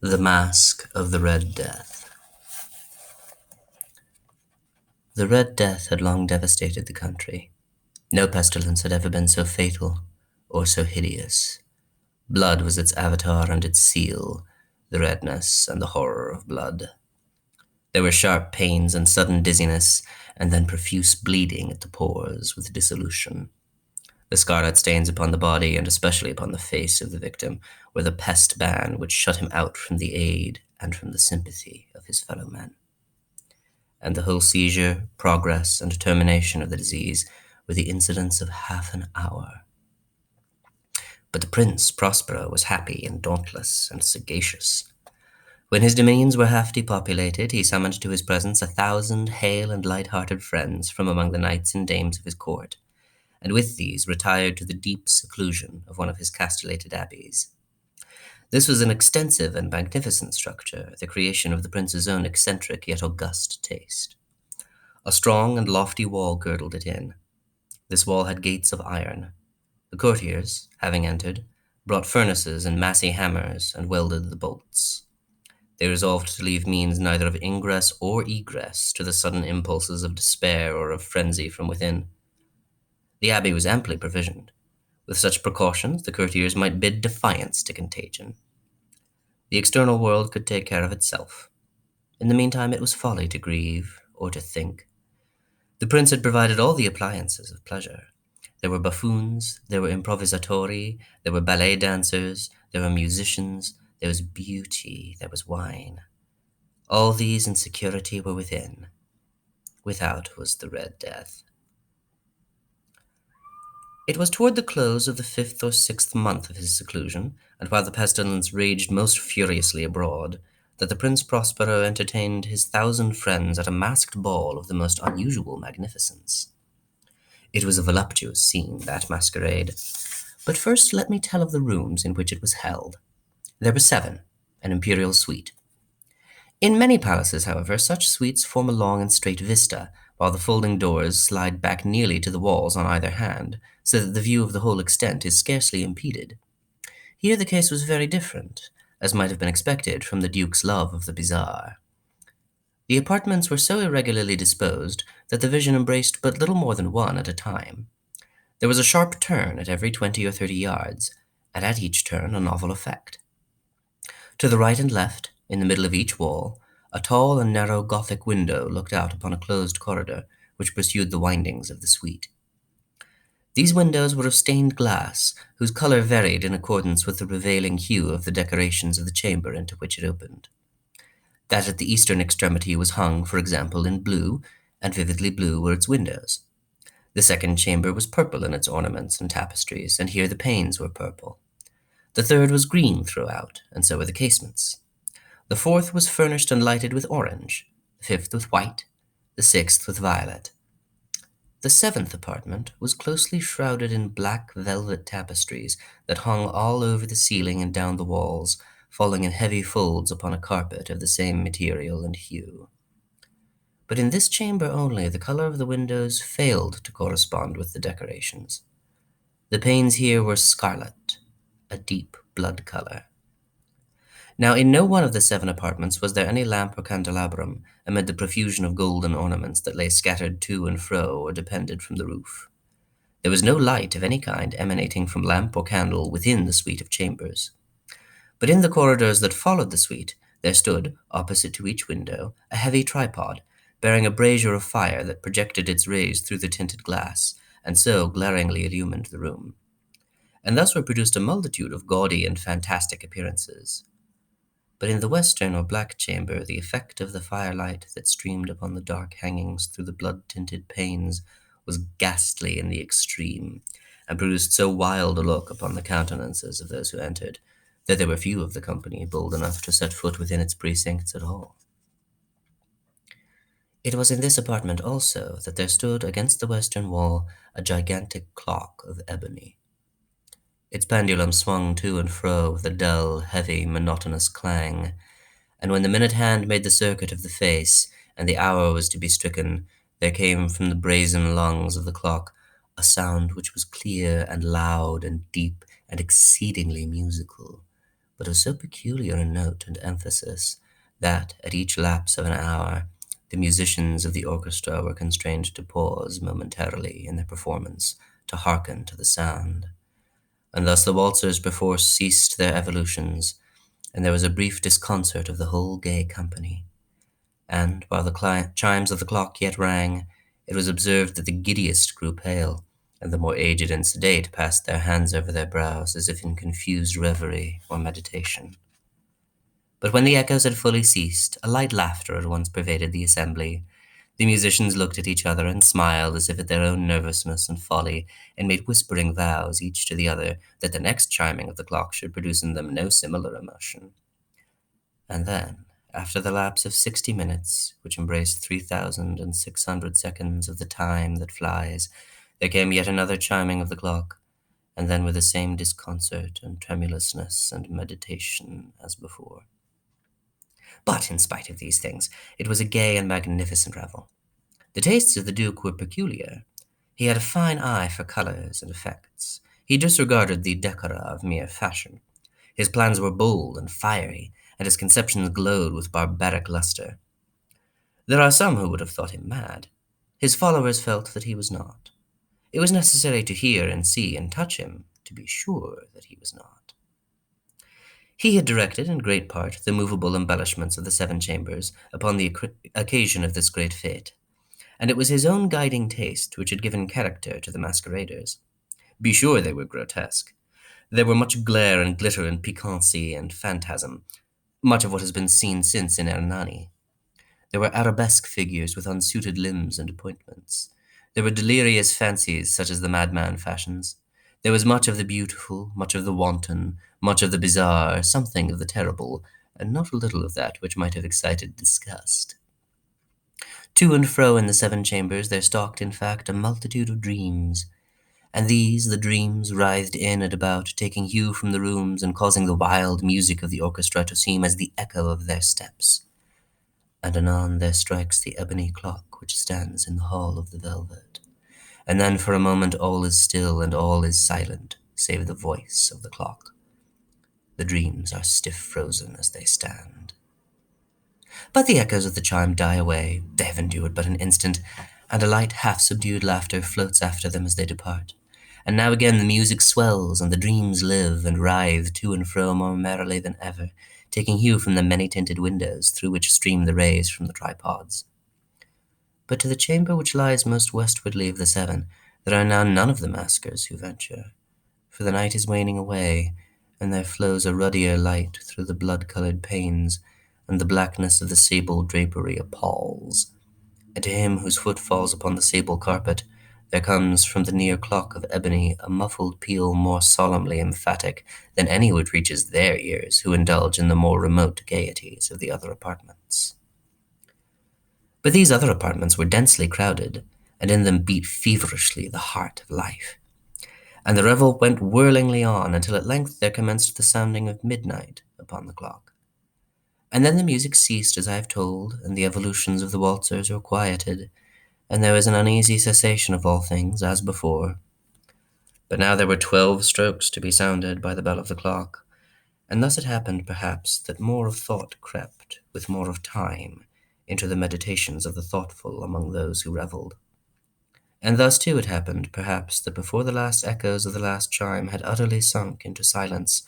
The Masque of the Red Death. The Red Death had long devastated the country. No pestilence had ever been so fatal or so hideous. Blood was its avatar and its seal, the redness and the horror of blood. There were sharp pains and sudden dizziness, and then profuse bleeding at the pores with dissolution. The scarlet stains upon the body, and especially upon the face of the victim, were the pest ban which shut him out from the aid and from the sympathy of his fellow men. And the whole seizure, progress, and termination of the disease were the incidents of half an hour. But the Prince Prospero was happy and dauntless and sagacious. When his dominions were half depopulated, he summoned to his presence 1,000 hale and light-hearted friends from among the knights and dames of his court, and with these retired to the deep seclusion of one of his castellated abbeys. This was an extensive and magnificent structure, the creation of the prince's own eccentric yet august taste. A strong and lofty wall girdled it in. This wall had gates of iron. The courtiers, having entered, brought furnaces and massy hammers and welded the bolts. They resolved to leave means neither of ingress or egress to the sudden impulses of despair or of frenzy from within. The abbey was amply provisioned. With such precautions, the courtiers might bid defiance to contagion. The external world could take care of itself. In the meantime, it was folly to grieve or to think. The prince had provided all the appliances of pleasure. There were buffoons, there were improvisatori, there were ballet dancers, there were musicians, there was beauty, there was wine. All these and security were within. Without was the Red Death. It was toward the close of the 5th or 6th month of his seclusion, and while the pestilence raged most furiously abroad, that the Prince Prospero entertained his 1,000 friends at a masked ball of the most unusual magnificence. It was a voluptuous scene, that masquerade. But first let me tell of the rooms in which it was held. There were 7, an imperial suite. In many palaces, however, such suites form a long and straight vista, while the folding doors slide back nearly to the walls on either hand, so that the view of the whole extent is scarcely impeded. Here the case was very different, as might have been expected from the Duke's love of the bizarre. The apartments were so irregularly disposed that the vision embraced but little more than one at a time. There was a sharp turn at every 20 or 30 yards, and at each turn a novel effect. To the right and left, in the middle of each wall, a tall and narrow Gothic window looked out upon a closed corridor which pursued the windings of the suite. These windows were of stained glass, whose color varied in accordance with the prevailing hue of the decorations of the chamber into which it opened. That at the eastern extremity was hung, for example, in blue, and vividly blue were its windows. The second chamber was purple in its ornaments and tapestries, and here the panes were purple. The third was green throughout, and so were the casements. The fourth was furnished and lighted with orange, the fifth with white, the sixth with violet. The 7th apartment was closely shrouded in black velvet tapestries that hung all over the ceiling and down the walls, falling in heavy folds upon a carpet of the same material and hue. But in this chamber only, the color of the windows failed to correspond with the decorations. The panes here were scarlet, a deep blood color. Now, in no one of the 7 apartments was there any lamp or candelabrum amid the profusion of golden ornaments that lay scattered to and fro or depended from the roof. There was no light of any kind emanating from lamp or candle within the suite of chambers. But in the corridors that followed the suite, there stood, opposite to each window, a heavy tripod, bearing a brazier of fire that projected its rays through the tinted glass, and so glaringly illumined the room. And thus were produced a multitude of gaudy and fantastic appearances. But in the western or black chamber, the effect of the firelight that streamed upon the dark hangings through the blood-tinted panes was ghastly in the extreme, and produced so wild a look upon the countenances of those who entered, that there were few of the company bold enough to set foot within its precincts at all. It was in this apartment also that there stood against the western wall a gigantic clock of ebony. Its pendulum swung to and fro with a dull, heavy, monotonous clang, and when the minute hand made the circuit of the face, and the hour was to be stricken, there came from the brazen lungs of the clock a sound which was clear and loud and deep and exceedingly musical, but of so peculiar a note and emphasis that, at each lapse of an hour, the musicians of the orchestra were constrained to pause momentarily in their performance to hearken to the sound. And thus the waltzers perforce ceased their evolutions, and there was a brief disconcert of the whole gay company. And while the chimes of the clock yet rang, it was observed that the giddiest grew pale, and the more aged and sedate passed their hands over their brows as if in confused reverie or meditation. But when the echoes had fully ceased, a light laughter at once pervaded the assembly. The musicians looked at each other and smiled as if at their own nervousness and folly, and made whispering vows, each to the other, that the next chiming of the clock should produce in them no similar emotion. And then, after the lapse of 60 minutes, which embraced 3,600 seconds of the time that flies, there came yet another chiming of the clock, and then with the same disconcert and tremulousness and meditation as before. But in spite of these things, it was a gay and magnificent revel. The tastes of the Duke were peculiar. He had a fine eye for colours and effects. He disregarded the decora of mere fashion. His plans were bold and fiery, and his conceptions glowed with barbaric lustre. There are some who would have thought him mad. His followers felt that he was not. It was necessary to hear and see and touch him to be sure that he was not. He had directed, in great part, the movable embellishments of the seven chambers upon the occasion of this great fete, and it was his own guiding taste which had given character to the masqueraders. Be sure they were grotesque. There were much glare and glitter and piquancy and phantasm, much of what has been seen since in Hernani. There were arabesque figures with unsuited limbs and appointments. There were delirious fancies such as the madman fashions. There was much of the beautiful, much of the wanton, much of the bizarre, something of the terrible, and not a little of that which might have excited disgust. To and fro in the seven chambers there stalked, in fact, a multitude of dreams, and these, the dreams, writhed in and about, taking hue from the rooms and causing the wild music of the orchestra to seem as the echo of their steps. And anon there strikes the ebony clock which stands in the hall of the velvet, and then for a moment all is still and all is silent, save the voice of the clock. The dreams are stiff frozen as they stand. But the echoes of the chime die away, they have endured but an instant, and a light half-subdued laughter floats after them as they depart. And now again the music swells, and the dreams live and writhe to and fro more merrily than ever, taking hue from the many-tinted windows through which stream the rays from the tripods. But to the chamber which lies most westwardly of the seven, there are now none of the maskers who venture, for the night is waning away, and there flows a ruddier light through the blood-colored panes, and the blackness of the sable drapery appalls. And to him whose foot falls upon the sable carpet, there comes from the near clock of ebony a muffled peal more solemnly emphatic than any which reaches their ears who indulge in the more remote gaieties of the other apartments. But these other apartments were densely crowded, and in them beat feverishly the heart of life. And the revel went whirlingly on until at length there commenced the sounding of midnight upon the clock. And then the music ceased as I have told, and the evolutions of the waltzers were quieted, and there was an uneasy cessation of all things, as before. But now there were 12 strokes to be sounded by the bell of the clock, and thus it happened, perhaps, that more of thought crept, with more of time, into the meditations of the thoughtful among those who revelled. And thus, too, it happened, perhaps, that before the last echoes of the last chime had utterly sunk into silence,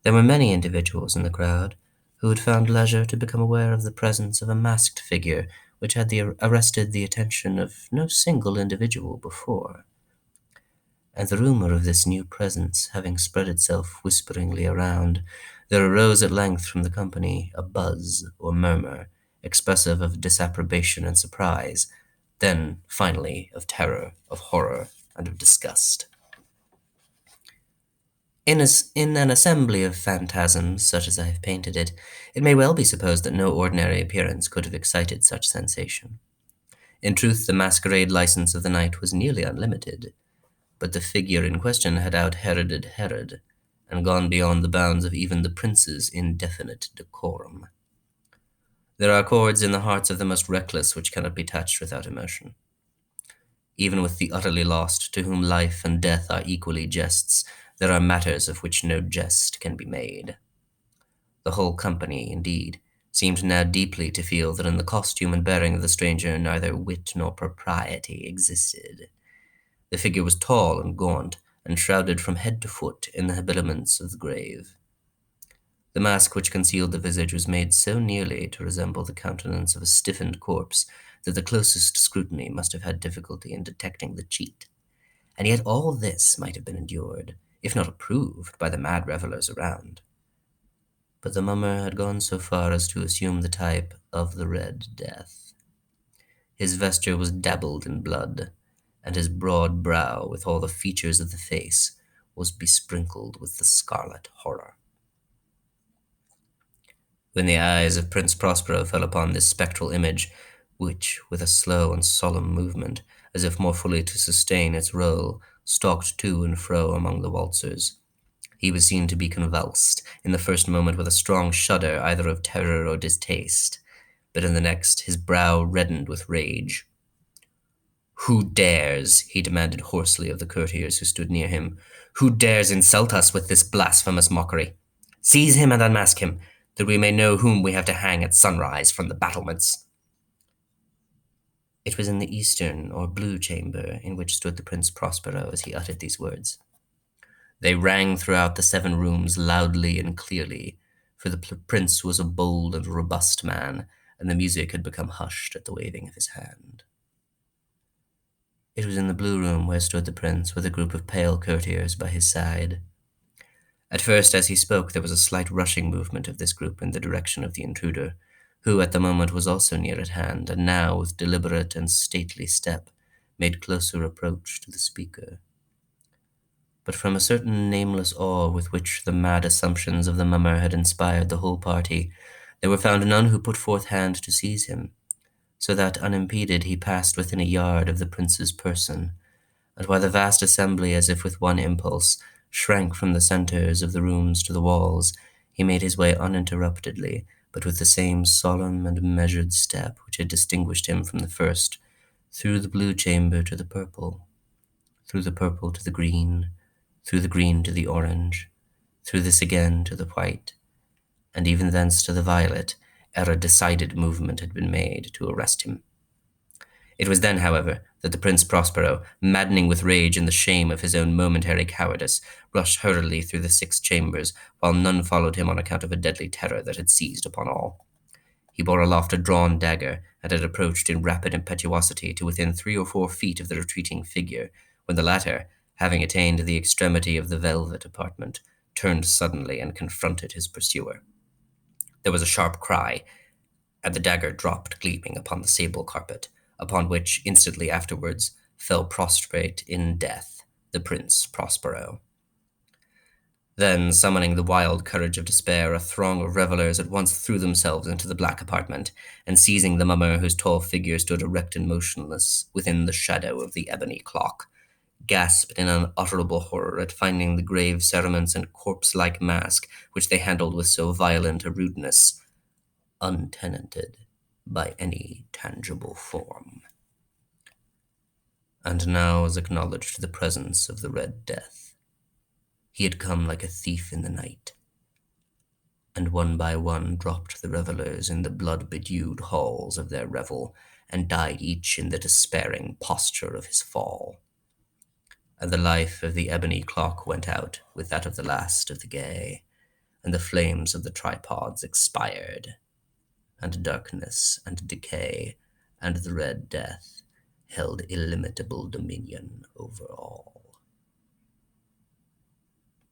there were many individuals in the crowd who had found leisure to become aware of the presence of a masked figure which had arrested the attention of no single individual before. And the rumor of this new presence having spread itself whisperingly around, there arose at length from the company a buzz or murmur, expressive of disapprobation and surprise, then, finally, of terror, of horror, and of disgust. In an assembly of phantasms, such as I have painted it, it may well be supposed that no ordinary appearance could have excited such sensation. In truth, the masquerade license of the night was nearly unlimited, but the figure in question had out-Heroded Herod, and gone beyond the bounds of even the prince's indefinite decorum. There are chords in the hearts of the most reckless which cannot be touched without emotion. Even with the utterly lost, to whom life and death are equally jests, there are matters of which no jest can be made. The whole company, indeed, seemed now deeply to feel that in the costume and bearing of the stranger neither wit nor propriety existed. The figure was tall and gaunt, and shrouded from head to foot in the habiliments of the grave. The mask which concealed the visage was made so nearly to resemble the countenance of a stiffened corpse that the closest scrutiny must have had difficulty in detecting the cheat. And yet all this might have been endured, if not approved, by the mad revellers around. But the mummer had gone so far as to assume the type of the Red Death. His vesture was dabbled in blood, and his broad brow, with all the features of the face, was besprinkled with the scarlet horror. When the eyes of Prince Prospero fell upon this spectral image, which, with a slow and solemn movement, as if more fully to sustain its role, stalked to and fro among the waltzers, he was seen to be convulsed, in the first moment with a strong shudder either of terror or distaste, but in the next his brow reddened with rage. "Who dares," he demanded hoarsely of the courtiers who stood near him, "who dares insult us with this blasphemous mockery? Seize him and unmask him, that we may know whom we have to hang at sunrise from the battlements." It was in the eastern or blue chamber in which stood the Prince Prospero as he uttered these words. They rang throughout the 7 rooms loudly and clearly, for the prince was a bold and robust man, and the music had become hushed at the waving of his hand. It was in the blue room where stood the prince, with a group of pale courtiers by his side. At first, as he spoke, there was a slight rushing movement of this group in the direction of the intruder, who at the moment was also near at hand, and now, with deliberate and stately step, made closer approach to the speaker. But from a certain nameless awe with which the mad assumptions of the mummer had inspired the whole party, there were found none who put forth hand to seize him, so that unimpeded he passed within a yard of the prince's person, and while the vast assembly, as if with one impulse, shrank from the centres of the rooms to the walls, he made his way uninterruptedly, but with the same solemn and measured step which had distinguished him from the first, through the blue chamber to the purple, through the purple to the green, through the green to the orange, through this again to the white, and even thence to the violet, ere a decided movement had been made to arrest him. It was then, however, that the Prince Prospero, maddening with rage and the shame of his own momentary cowardice, rushed hurriedly through the 6 chambers, while none followed him on account of a deadly terror that had seized upon all. He bore aloft a drawn dagger, and had approached in rapid impetuosity to within 3 or 4 feet of the retreating figure, when the latter, having attained the extremity of the velvet apartment, turned suddenly and confronted his pursuer. There was a sharp cry, and the dagger dropped gleaming upon the sable carpet, upon which, instantly afterwards, fell prostrate in death the Prince Prospero. Then, summoning the wild courage of despair, a throng of revellers at once threw themselves into the black apartment, and seizing the mummer whose tall figure stood erect and motionless within the shadow of the ebony clock, gasped in unutterable horror at finding the grave cerements and corpse-like mask which they handled with so violent a rudeness untenanted by any tangible form. And now was acknowledged the presence of the Red Death. He had come like a thief in the night, and one by one dropped the revellers in the blood-bedewed halls of their revel, and died each in the despairing posture of his fall. And the life of the ebony clock went out with that of the last of the gay, and the flames of the tripods expired, and darkness and decay and the Red Death held illimitable dominion over all.